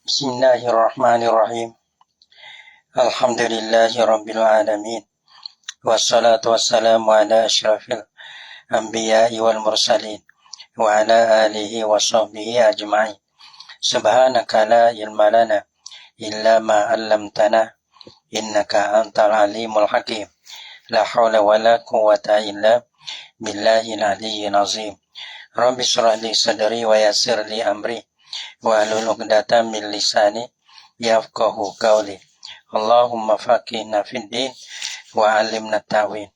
Bismillahirrahmanirrahim. Alhamdulillahirabbil alamin. Wassalatu wassalamu ala asyrafil anbiya'i wal mursalin wa ala alihi wa sahbihi ajma'in. Subhanaka la ilma lana illa ma 'allamtana innaka antal alimul hakim. La haula wala quwwata illa billahil aliyyil azim. Rabbi shrah li sadri wa yassir li amri wahlul 'uqdatam min lisani yafqahu qawli. Allahumma faqihna fid din wa 'allimna ta'wil.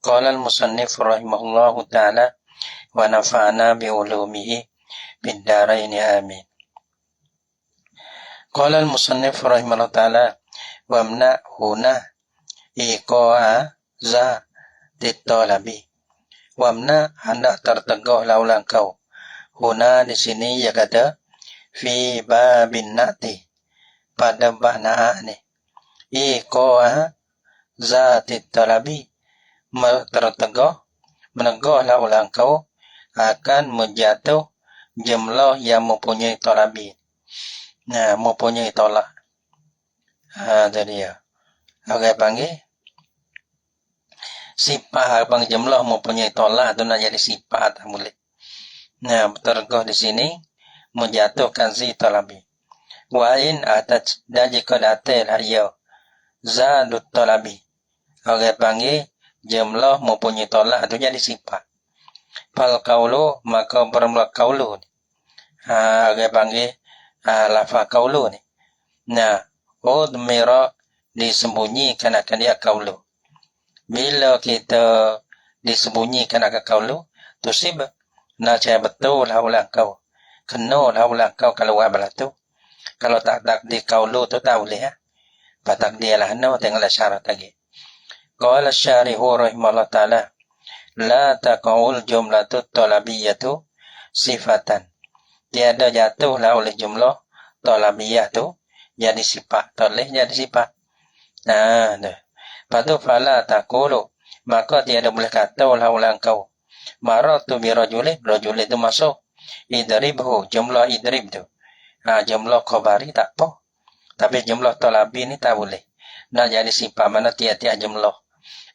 Qala al-musannif rahimahullahu ta'ala wa nafa'ana bi ulumihi bid dharain amin. Qala al-musannif rahimahullahu ta'ala wa amna huna iqa'a za ditolabi. Wa amna hendak terteguh laulah kau. Huna di sini ya kata fi babin na'ti pada bab na'a ni. Iqa'a zatit talabi terteguh menegahlah ulang kau akan menjatuh jumlah yang mempunyai talabi. Nah, mempunyai tolak. Itu dia. Orang panggil sifat abang jumlah mempunyai tolak itu nak jadi sifat tak boleh. Nah, terteguh di sini menjatuhkan si talabi. Wa in atat dan jika datang ya zadut talabi. Orang panggil jumlah mempunyai tolak itu jadi sifat. Fal qaulu maka bermula qaulu. Orang panggil lafaz qaulu ni. Nah, udmira disembunyikan akan dia qaulu. Bila kita disembunyikan akan qaulu, tusib nak cari betul lah ulang kau. Kena lah ulang kau kalau buat belah tu. Kalau tak takdir qaulu tu tak boleh ya. Takdir lah no tengoklah syarat lagi. Qala syarihu rahimahullah ta'ala la taqaul jumlatu talabiyatu sifatan. Tiada jatuhlah oleh jumlah talabiyah tu jadi sifat. Toleh jadi sifat. Nah, dah. Lepas tu fala taqulu maka tiada boleh kata lah ulang kau. Maratu bi rajulin tu masuk. Idribhu jumlah idrib tu. Jumlah khabari tak apa. Tapi jumlah talabi ni tak boleh. Nak jadi sifat mana tiap-tiap jumlah.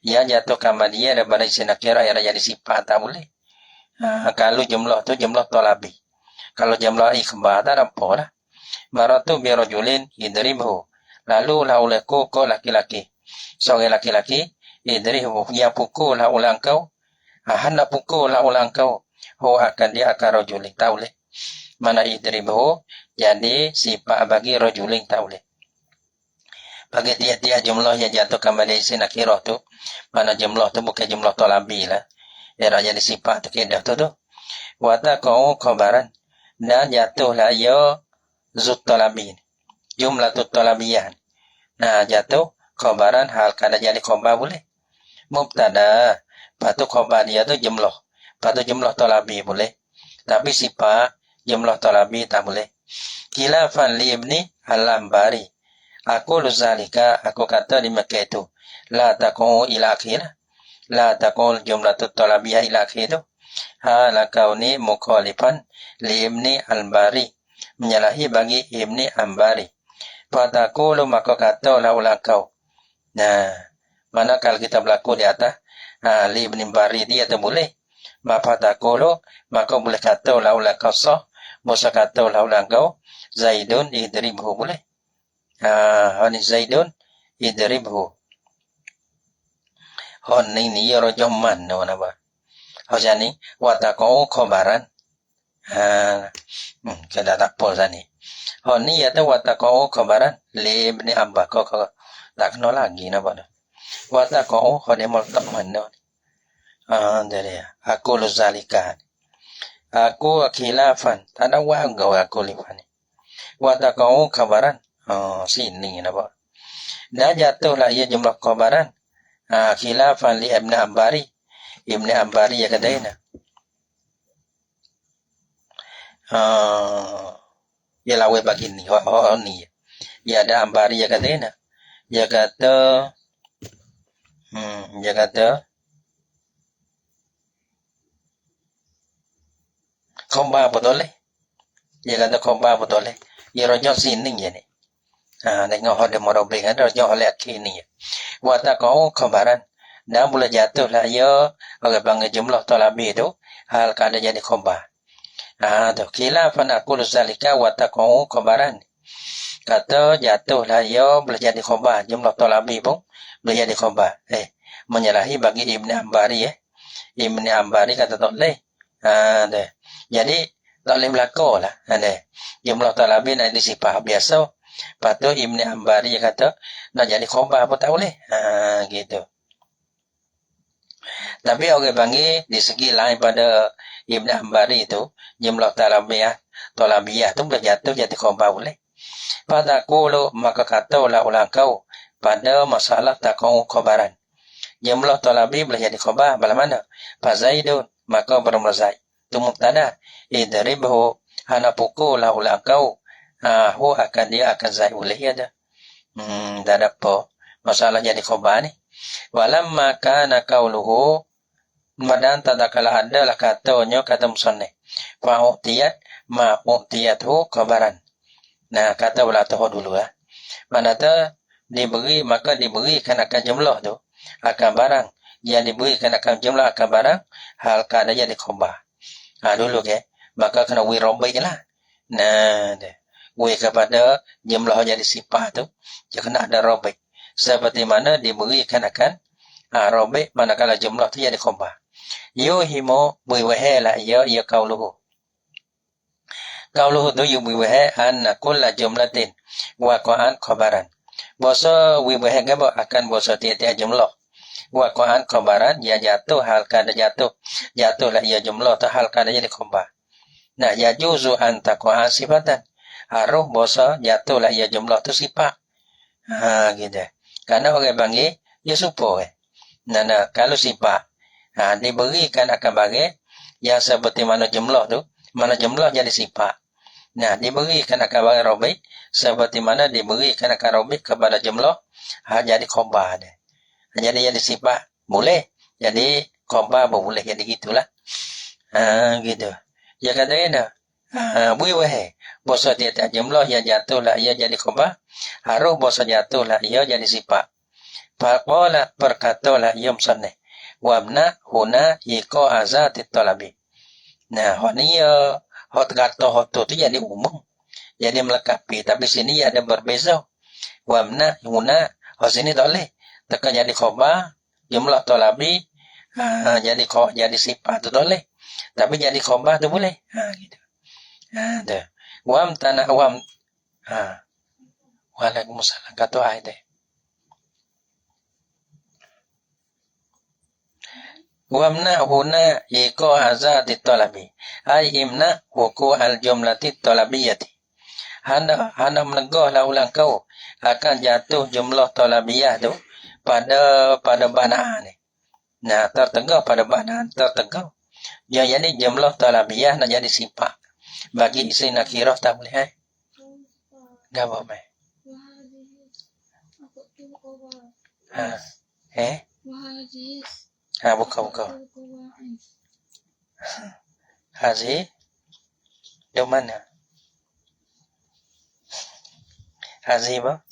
Yang jatuh kama dia daripada isi nakira yang jadi sifat tak boleh. Kalau jumlah tu jumlah talabi. Kalau jumlah ikhbar tak ada apa lah. Maratu bi rajulin idribhu. Lalu lah oleh kau laki-laki. Seorang laki-laki idribhu. Yang pukul lah ulang kau. Hendak pukul lah ulang kau. Akan dia akan rajulin. Tak boleh. Mana idribhu jadi sifat bagi rajulin tak boleh. Bagi tiap-tiap jumlah yang jatuh kembali isi nakirah tu, mana jumlah tu bukan jumlah talabi lah. Dia jadi sifat tu kedah tu tu. Wata kau khabaran dan jatuhlah ya zut talabi. Jumlah tu talabiyah. Nah, jatuh khabaran hal kada jadi khabar boleh. Mubtada, patu khabar dia tu jumlah. Patu jumlah talabi boleh. Tapi sifat jumlah talabi tak boleh. Khilafan li ibni al-Ambari. Aku luzalika, aku kata di Mekah itu. La taqul ila akhir. La taqul jumlatut talabiyah ila akhir itu. Hala kauni mukhalifan li ibni al-Ambari. Menyalahi bagi ibni Ambari. Fatakulu maka kata lah ulang kau. Nah, mana kalau kita berlaku di atas. Li ibni Ambari dia tu boleh. Maka takulu maka boleh kata lah ulang kau sah. Masa kata lah ulang kau. Zaidun idribhu boleh. Hani Zaidun idribhu. Hani ni rojom man mana ba. Hanya ni watakau khabaran. Kada tak apa sani. Hani ya tu watakau khabaran li ibni Abba kau tak kena lagi napa dah. Watakau hani multak mana. Dari aku luzalika. Aku khilafan. Tak ada wangau aku lifani. Watakau khabaran. Sini napa. Dah jatuhlah ia jumlah khabaran. Khilafan li ibn Ambari. Ibn Ambari ya kataina. Ya lawe begini. Ni. Ya ada Ambari ya kataina. Ya kata. Ya kata. Khabar betul. Dia kata khabar betul. ya rojo sini ya ni. Dengan hode morobe kan rojo oleh kini. Wata kau khabaran. Dan boleh jatuh lah ya orang panggil jumlah talabi tu hal kada jadi khabar. Tu khilafan aku zalika wata kau khabaran. Kata jatuh lah ya boleh jadi khabar jumlah talabi pun boleh jadi khabar. Menyalahi bagi Ibn Ambari Ibn Ambari kata tak boleh. Jadi tak boleh berlaku lah. Jumlah talabi nak disipah biasa. Lepas tu Ibn Ambari kata nak jadi khabar pun tak boleh. Gitu. Tapi orang panggil di segi lain pada Ibn Ambari itu jumlah talabiyah tu boleh jatuh jadi khabar boleh. Pada aku maka katalah ulang kau pada masalah takau khabaran. Jumlah talabi boleh jadi khabar bala mana? Fa Zaidun maka bermula Zaid. Tu mubtada. Idribhu hana pukul ulang kau. Hu akan dia akan Zaid boleh ada. Tak ada apa masalah jadi khabar ni. Walamma kana qauluhu madan tadakala adalah katanya kata musannif. Fa u'tiyat ma u'tiyathu khabaran. Kata ulah tahu dulu Mana tu diberi maka diberikan akan jumlah tu akan barang yang diberikan akan jumlah akan barang hal kada jadi khabar. Dulu maka kena wirobai lah. Kepada jumlah jadi sifat tu dia kena ada robai. Seperti mana diberikan akan robai manakala jumlah tu jadi khabar. Yuhimu biwahela ya qauluhu. Qauluhu tu yubiwahe anna kulla jumlatin waqa'an khabaran. Bahasa wibahe akan bahasa tiap-tiap jumlah. Waqa'an khabaran ya jatuh hal kada jatuh. Jatuhlah ia jumlah tu hal kada jadi khabar. Ya juzu an taqa'a sifatan. Harus bahasa jatuhlah ia jumlah tu sifat. Gitu. Karena orang panggil ya supo kalau sifat diberikan akan bagi yang seperti mana jumlah tu, mana jumlah jadi sifat. Diberikan akan bagi robi seperti mana diberikan akan robi kepada jumlah jadi khabar. Jadi sifat boleh, jadi khabar boleh, jadi gitulah. Gitu. Ya kata buih bahasa tiap-tiap jumlah yang jatuhlah ia jadi khabar, harus bahasa jatuhlah ia jadi sifat. Faqala perkatalah ia musannif wabna huna iko azatit talabi. Honiya hot kata hot tu jadi umum, jadi melengkapi. Tapi sini ada berbeza. Wabna huna hot sini tak boleh. Tekan jadi khabar jumlah talabi jadi sifat tu tak boleh. Tapi jadi khabar tu boleh. Gitu. Tu. Wam tanah wam. Waalaikumsalam kata ayat. Wamna huna iko azati talabi. Ay imna wuku al jumlati talabiyati. Hana menegah lah ulang kau akan jatuh jumlah talabiyah tu pada banaan ni. Tertegah pada banaan tertegah. Jadi jumlah talabiyah nak jadi sifat. Bagi isi nakirah tak boleh Gak apa-apa. Buka. Hazi di mana? Hazi apa?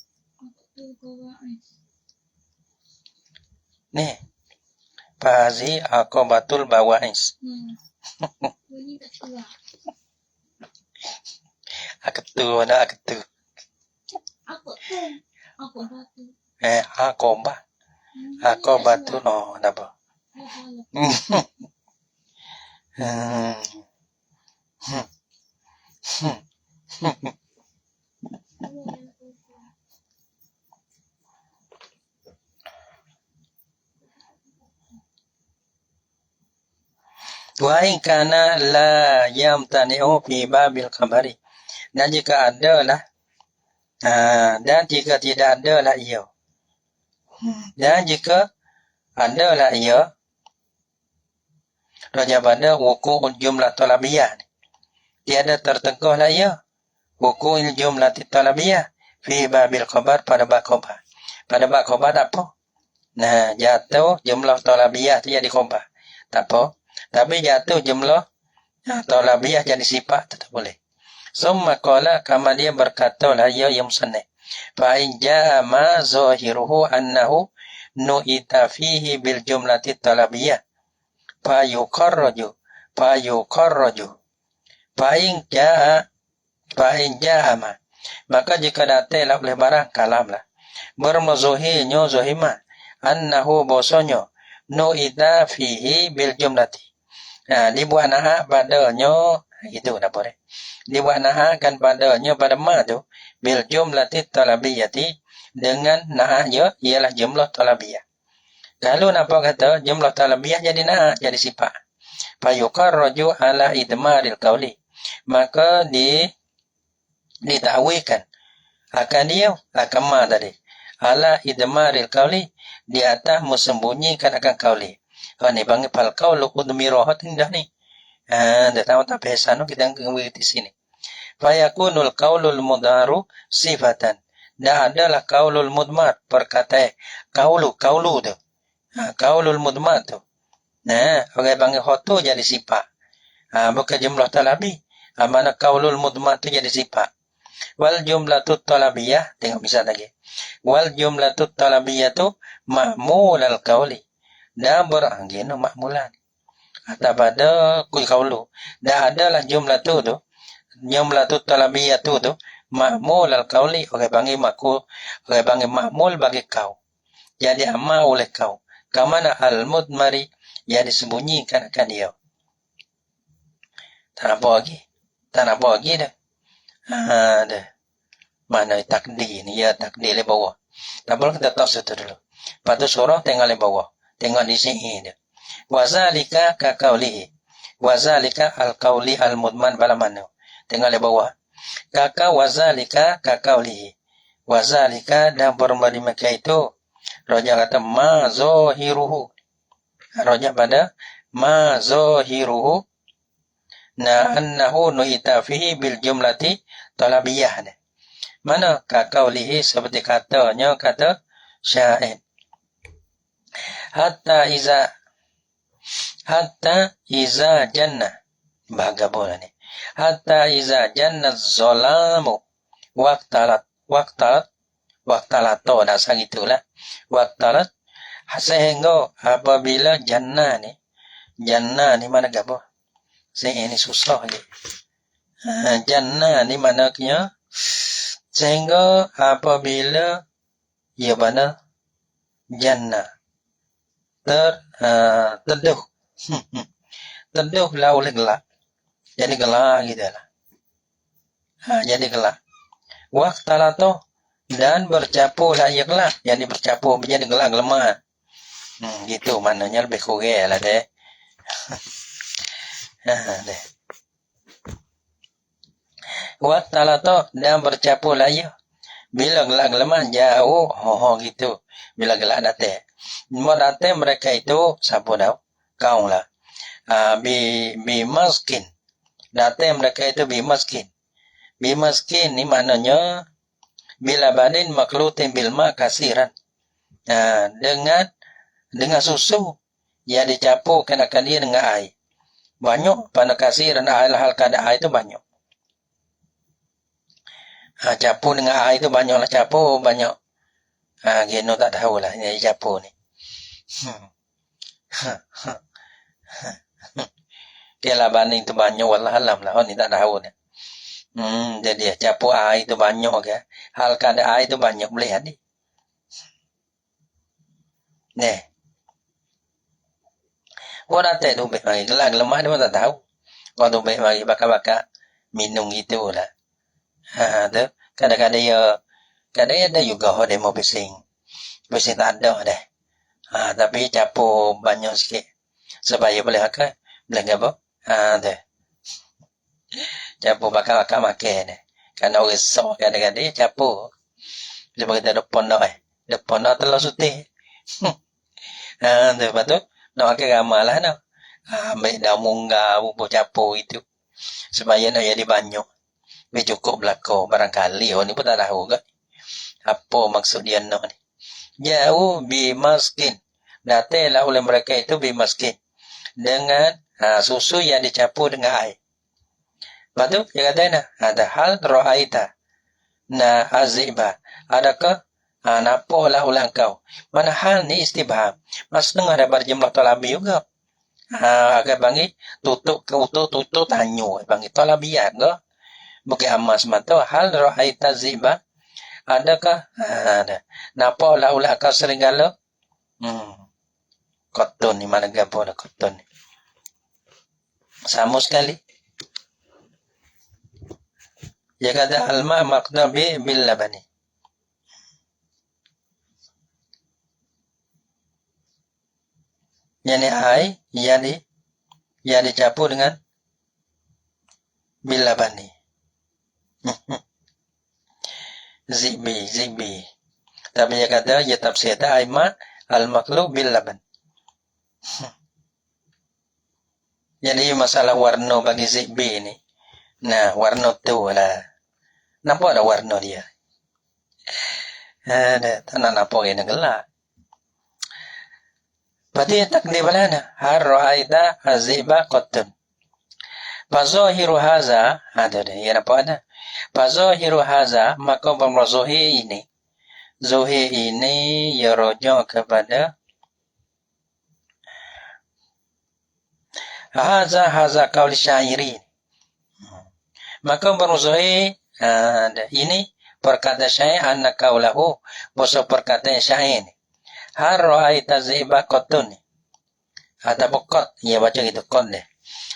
Nih. Hazi aqabatul bawais. Aketu. Aqabah. Aqabatul apa? Wa in kana la yamtani'u fi babil khabari. Dan jika ada lah dan jika tidak ada lah ia. Dan jika ada lah ia raja pada wuku'ul jumlah talabiyah. Tiada tertegah lah ia wuku'ul jumlah talabiyah fi babil khabar pada bab khabar. Pada bab khabar tak apa. Jatuh jumlah talabiyah tu jadi khabar. Tak apa. Tapi jatuh jumlah talabiyah jadi sifat tak boleh. Summa qala, kama dia berkata lah ya musannif. Fa in jaa ma zahiruhu annahu nu'ita fihi bil jumlati talabiyah. Fa yuqarraju. Fa in jaa ma. Maka jika datanglah oleh barang kalam lah. Bermazuhinyo zohima. Annahu bosonyo. Nu'ita fihi bil jumlati. Dibuat naha padanya. Itu dah boleh. Dibuat nahakan padanya pada ma tu bil jumlati talabiyati, dengan nahanya ialah jumlah talabiyah. Kalau nampak kata jumlah talabiyah jadi nah, jadi sifat. Fayuqarraju ala idmaril qauli. Maka ditakwikan akan dia akan ma tadi. Ala idmaril qauli, di atas mesembunyikan akan qauli. Ni panggil fal qaulu udmirahat indah ni. Dah tahu tak biasa no kita ngomong di sini. Fayakunul qaulul mudharu sifatan. Dah adalah qaulul mudmar, perkataan qaulu tu. Qaulul mudmar tu. Orang panggil hotu jadi sifat. Bukan jumlah talabi. Mana qaulul mudmar tu jadi sifat. Wal jumlatut talabiyah, tengok misal lagi. Wal jumlatut talabiyah tu ma'mulal qauli. Dah berangin ma'mulan. Atau pada qaulu. Dah adalah jumlah tu. Jumlah tu talabiyah tu ma'mul al-qauli, orang panggil ma'mul bagi kau. Jadi amal oleh kau. Kamana al-mudmari, yang disembunyikan akan dia. Tak nampak lagi dah. Dah. Mana takdir ni, ya takdir le bawah. Tak boleh kita tahu situ dulu. Lepas tu surah tengok le bawah. Tengok di sini dia. Wazalika ka qaulihi. Wazalika al-qauli al-mudman bala mana. Tengok di bawah. Kaka wazalika kakaulihi. Wazalika dan bermadi maka itu. Raja kata ma zahiruhu. Raja pada ma zahiruhu. Na annahu nu'ita fihi bil jumlati talabiyah. Mana kakaulihi seperti katanya kata syair. Hatta iza jannah. Bagaimana ni? Hatta iza jannat zolamu waktalat dah sagitulah waktalat sehingga apabila jannah ni mana gapo ini susah je. Jannah ni manaknya sehingga apabila ya mana jannah terdeduh lah oleh gelap. Jadi gelap gitu lah. Jadi gelap. Waqtalatu dan bercampur lah ia gelap. Jadi bercampur menjadi gelap gelamat. Gitu maknanya lebih kurang lah deh. Deh. Waqtalatu dan bercampur lah ia. Bila gelap gelamat jauh, gitu. Bila gelap datang. Mau datang mereka itu siapa tahu? Kau lah. Bi maskin. Datang mereka itu bimaskin. Bimaskin ni maknanya bila banin maklutin bilma kasiran. Dengan susu yang dicampurkan akan dia dengan air. Banyak pada kasiran hal kadar air itu banyak. Campur dengan air itu banyaklah campur banyak. Geno tak tahu lah yang campur ni. Dia lah banding tu banyak wallahualam lah. Ni tak tahu ni. Jadi campur air tu banyak ke. Hal kadar air tu banyak boleh hadir. Ni. Orang tak tu baik mari. Gelap dia pun tak tahu. Orang tu baik mari bakar-bakar minum gitu lah. Tu. Kadang-kadang ada juga dia mau bising. Bising tak ada dah. Tapi campur banyak sikit. Supaya boleh makan. Boleh apa? Tu. Campur bakar-bakar makan ni. Kerana orang sok kadang-kadang campur. Dia berkata depan dah Depan dah telah sutih. Lepas tu, nak makan ramah lah nak. Ambil daun munggah, bubur campur itu. Supaya nak jadi banyak. Biar cukup belakang. Barangkali orang ni pun tak tahu ke. Apa maksud dia nak ni. Jauh bimaskin. Datanglah oleh mereka itu bimaskin. Dengan susu yang dicampur dengan air. Lepas tu dia kata nah, ada hal ra'aita na aziba. Adakah nampaklah ulang kau. Mana hal ni istibham. Mas setengah daripada jumlah talabi juga. Agak bangi tutup tanyo bangi talabiyat ke. Bukan amas mata hal ra'aita ziba. Adakah ada. Nampaklah ulang kau serigala. Koton ni mana gapo dah koton ni. Sama sekali. Dia kata alma maqdabi bil labani. Yani air yang dicampur dengan bil labani. Zibi. Tapi dia kata dia tafsir aima al maqlub bil laban. Jadi masalah warna bagi zibi ni. Nah, warna tu lah. Nampak ada warna dia. Tak nak nampak yang gelap. Berarti takdir balana. Har ra'aita aziba qattun. Fazahiru haza. Ada dah. Ya nampak ada. Fazahiru haza. Maka berzohir ini. Zohir ini ya rujuk kepada Haza qaul syairi. Maka berzohir ini perkataan syair anna qaulahu bahasa perkataan syair ni. Har ra'aita ziba qattun. Ada pokot, ia baca gitu qot deh.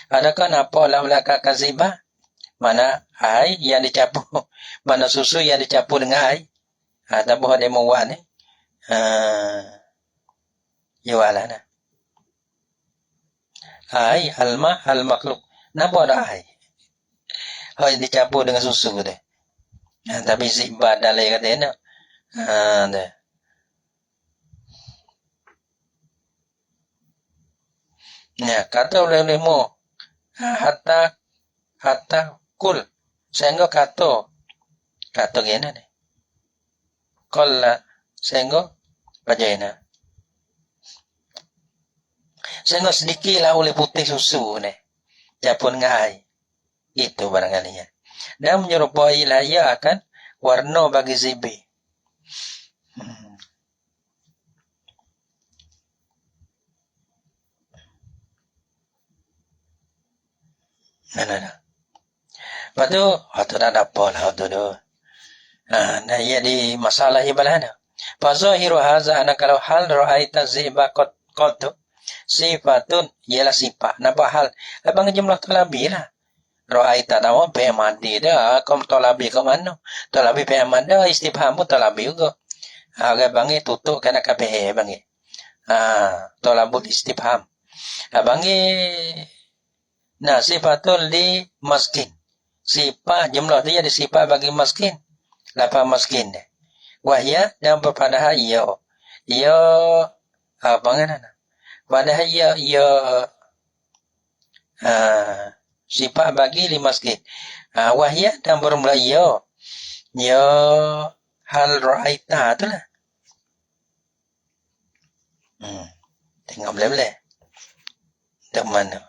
Adakah nampak la kaziba? Mana air yang dicampur, mana susu yang dicampur dengan air. Ada buah demo wan ni. Jualan. Air alma al makhluk. Nampak ada air. Hai dicampur dengan susu deh. Tapi ziba dalai kata ni. Dah. Ya, kata oleh-olehmu hatta kul sehingga kata gini ni kolla sehingga bagaimana sehingga sedikitlah oleh putih susu ni campur dengan air itu barangkali ya. Dan menyerupai lah ia akan warna bagi zibi. Nah. Lepas tu, tu dah dapat lah tu. Nah, ia di masalah ibalana. Fazahiru haza ana kalau hal ra'aita ziba qat sifatun ialah sifat. Nampak hal. Abang jumlah talabi lah. Ra'aita tahu pe mandi dah. Kom talabi ke mana? Talabi pe manda istifham pun talabi juga. Agak bangi tutup kena KPH bangi. Talabul istifham. Bangi nah, sifatul li maskin. Sifat jumlah dia ada sifat bagi maskin. Lapa maskin dia. Wahya dan berpadahal ia. Ia apa ngana? Padahal ia sifat bagi li maskin. Wahya dan bermula ia. Ia hal ra'aita tu lah. Tengok boleh-boleh. Dari mana?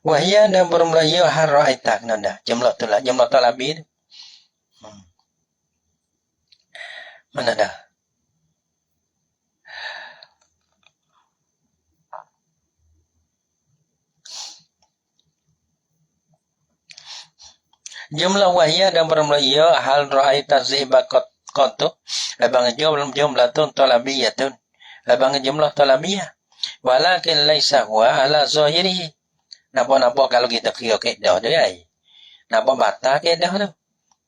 Wahya dan bermula ia hal ra'aita. Nanda. Jumlah tu lah. Jumlah talabi. Mana dah? Jumlah wahya dan bermula ia hal ra'aita ziba qattu. Abang jumlah tu talabiyatun. Abang jumlah talabiyah. Walakin laisa huwa ala zahirihi. Nampak kalau kita kira kaedah dia ai. Nampak batal kaedah tu.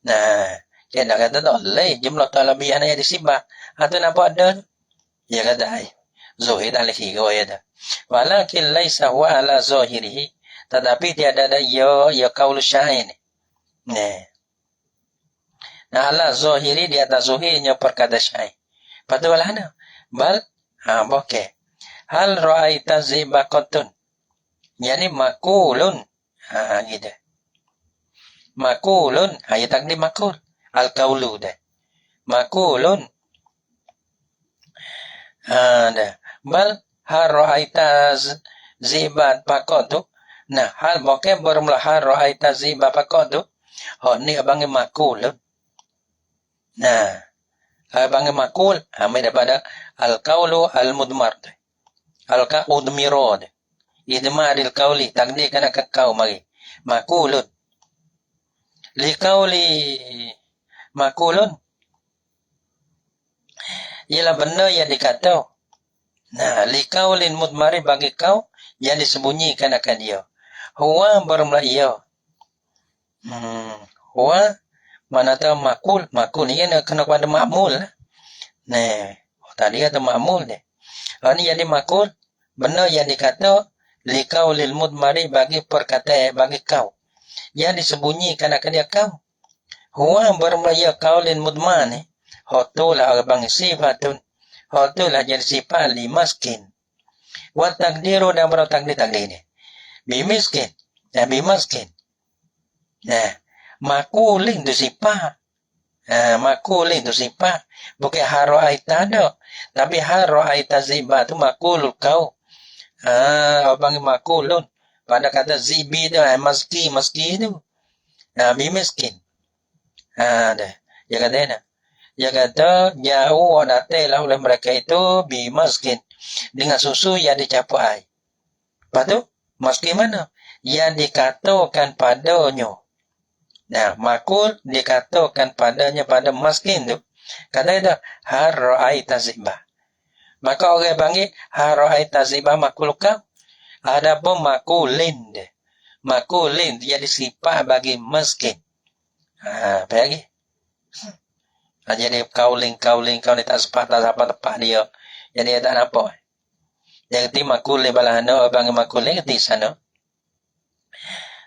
Nah, kaedah kata tak boleh jumlah talabiyah ni ada sifat. Tu nampak ada. Dia kata ai. Zahir tak kira ya dah. Walakin laisa huwa ala zahirihi. Tetapi tiada ada ya qaul syair ni. Nah, ala zahiri di atas zahirnya perkata syair. Patulah ana. Bal okey. Hal ra'aita ziba qattun. Yani makulun. Gitu. Makulun. Ya takdim makul. Al-qawlu dah. makulun. Dah. Bal hal ra'aita ziban pakotu. Nah, hal bokeh bermula hal ra'aita ziban pakotu. Ni abangi makulun. Nah, abangi makul, may daripada al-qawlu al-mudmar. Al-ka-udmiro. Idmaril qawli, takdir kana kakau mari. Makulun. Liqawli makulun. Ialah benda yang dikata. Nah, liqaulin mudmari bagi kau yang disembunyikan akan dia. Huwa bermula ia. Huwa mana tahu makul. Makul ni kena pada ma'mul. Nah, tadi kata ma'mul ni. Ini jadi makul. Benda yang dikata liqaulil mudmari bagi perkataan bagi kau. Yang disembunyikan akan dia kau. Huwa bermula ia qaulin mudmar ni. Hotulah abang sifatun. Hotulah jadi sifat li maskin. Wa takdiru dan berau takdir ni. Bimiskin. Dan bimaskin. Nah, makulin tu sifat. Makulin tu sifat. Bukan haro'aita ada. Tapi haro'aita ziba tu makulul kau. Abang makulun. Pada kata zibi tu, maski tu. Bimiskin. Dah. Dia kata ni. Dia kata jauh datanglah oleh mereka itu bimaskin. Dengan susu yang dicapai. Lepas tu, maskin mana? Yang dikatakan padanya. Nah, makul dikatakan padanya pada maskin tu. Kata itu, harra'aita zibah. Maka orang panggil harra'aita zibah makul kau. Adapun makulin dia. Makulin jadi sifat bagi miskin. Apa lagi? Jadi kauling kau ni tak tepat dia. Jadi dia tak nampak. Dia kata makulin balahana orang panggil makulin kata sana.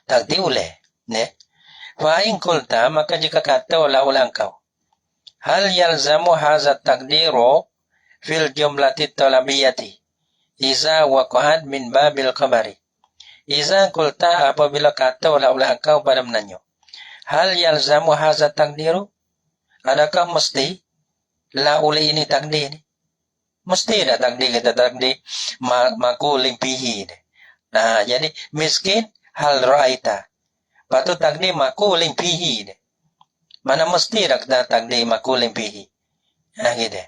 Tak diuleh. Fa'in kulta maka jika kata ulang kau. Hal yalzamu hazat takdiru fil jumlati talabiyati. Iza waqa'at min babil khabari. Iza kulta apabila kata ulang kau pada menanya. Hal yalzamu hazat takdiru. Adakah mesti la oleh ini takdir ni? Mesti tak takdir kita takdir makulim pihi. Nah, jadi miskin hal ra'aita. Patut takdir makulim pihi. Mana mesti tak takdir makulim pihi. Gitu.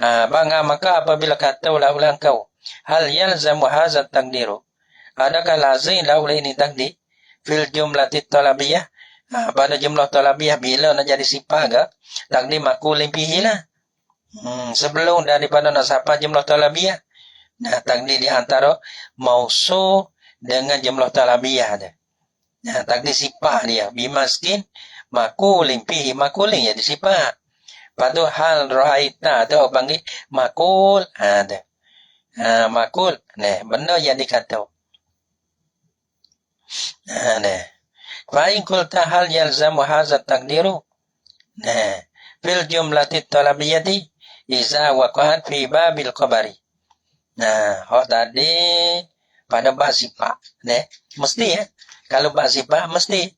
Bangga maka apabila kata ulang kau. Hal yalzamu hazat takdiru. Adakah lazim la oleh ini takdir? Fil jumlatit talabiyah. Pada jumlah talabiyah bila nak jadi sifat ke? Takdir makulim pihi lah. Sebelum daripada nak sapa jumlah talabiyah. Nah, takdir di antara mausu dengan jumlah talabiyah dia. Nah, takdir sifat dia. Bimaskin makulim pihi. Makulim jadi sifat. Lepas tu hal ra'aita tu panggil makul. Ada. Makul. Nah, benda yang dikata. Nah. Fa'in kulta hal yalzamu hazat takdiru. Nah, fil jumlati talabiyati iza waqa'at fi babil khabari. Nah, tadi pada bab sifat. Mesti ya. Kalau bab sifat mesti.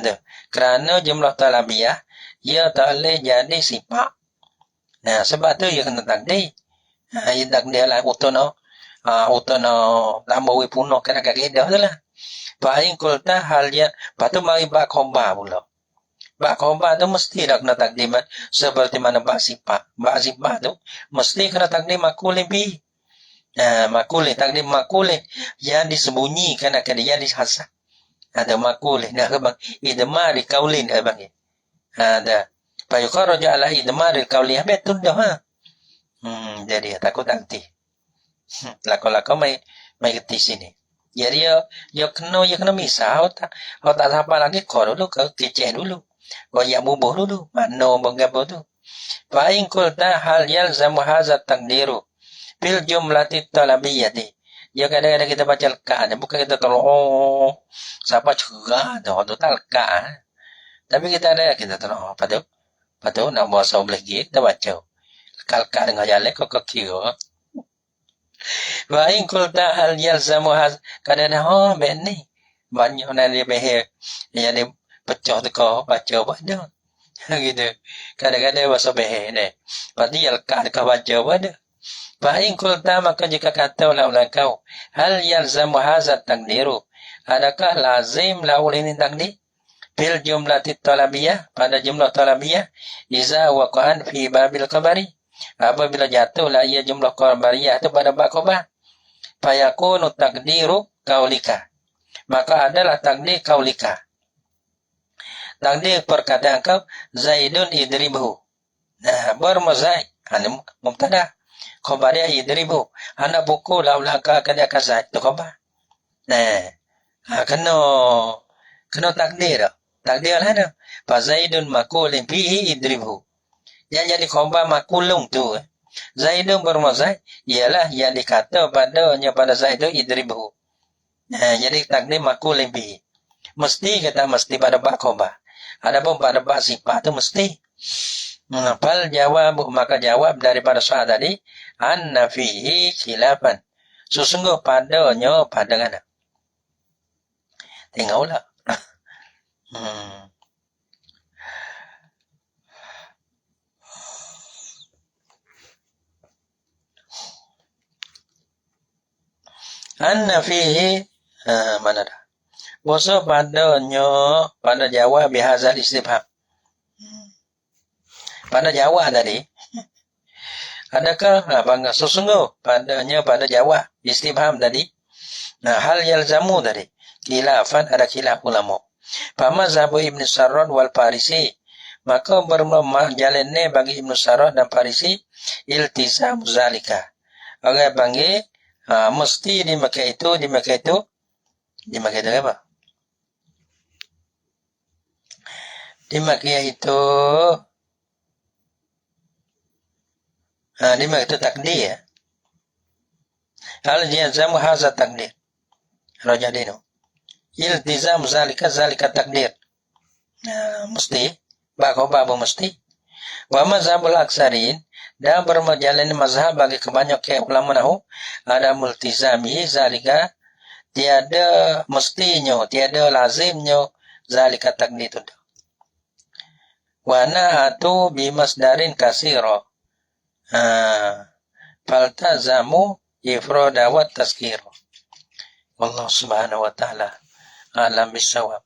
Tu. Kerana jumlah talabiyah ia tak boleh jadi sifat. Nah, sebab tu ia kena takdir. Ia takdir lah utono. Utono tambah puno kena kagedah tu lah. Fa'in kulta hal ya. Lepas tu mari bak khobar pula. Bak khobar tu mesti tak kena takdimat. Seperti mana bak sifat. Bak sifat tu mesti kena takdim makulin pi. Makulin. Takdim makulin. Yang disembunyikan akan dia dihasah. Ada makulin. Dah kebang. Idmari kaulin. Ada. Fayukharaja ala idmari kaulin. Betul dah. Jadi takut nanti. Lako-lako mai kerti sini. Jadi dia kena misal tak siapa lagi kau dulu ke keceh dulu. Kau yang bubuh dulu. Mana bagaimana tu. Fa'in kulta hal yalzamu hazat takdiru. Fil jumlati talabiyati. Ya kadang-kadang kita baca lekat. Bukan kita tolong. Siapa cerah tu. Tu tak lekat. Tapi kita ada kita tolong. Apa tu? Nak buat sebelah gigi kita baca. Lekat-lekat dengan jalan kau kira. Fa'in kulta hal yalzamu haz. Kadang-kadang ben ni. Banyak nak dia behir. Yang dia pecah tu kau baca apa dia. gitu. Kadang-kadang bahasa behe deh. Berarti yalka ka baca pada. Fa'in kulta maka jika kata oleh kau, hal yalzamu hazat takdiru. Adakah lazim laul ini takdir? Fil jumlah talabiyah, pada jumlah talabiyah, iza waqa'an fi babil kabari. Apabila jatuhlah ia jumlah kabariyah itu pada bab khabar. Fayakunu takdiru kaulika. Maka adalah takdir kaulika. Takdir perkataan kau, Zaidun idribuhu. Nah, bermazai, mubtada. Khabarnya idribuhu. Ana buku laulaka kada kasat tu khabar. Nah, kena takdir. Takdir lah dah. Fa Zaidun makulin fihi idribuhu. Yang jadi khabar makulung tu. Zaidun bermazai ialah yang dikata padanya pada Zaid itu idribuhu. Nah, jadi takdir makulin fihi. Mesti kata mesti pada bab khabar. Adapun pada bab sifat tu mesti. Fal jawab maka jawab daripada soal tadi anna fihi khilafan. Sesungguh padanya pandangan. Tengoklah. Anna fihi mana dah? Boso padanya pada jawab bihazal istifham. Pada jawab tadi. Adakah bangga sesungguh padanya pada jawab istifham tadi? Nah, hal yalzamu tadi. Khilafan ada khilaf ulama. Fama zabu Ibnu Sarrad wal Farisi. Maka bermemah jalannya bagi Ibnu Sarrad dan Farisi iltizam zalika. Orang panggil mesti dimakai itu apa? Dimakai itu takdir ya. Hal yalzamu hadza takdir. Rajadino. Iltizam zalika takdir. Mesti. Babu mesti. Wa mazhabul aksarin. Dan bermajalan mazhab bagi kebanyakan ulama nahu. Ada multizami zalika. Tiada mestinya. Tiada lazimnya. Zalika takdir itu. Wa na'atu bimasdarin kasiro. Faltazamu ifrada wa tazkira. Allah subhanahu wa ta'ala alam bisawab.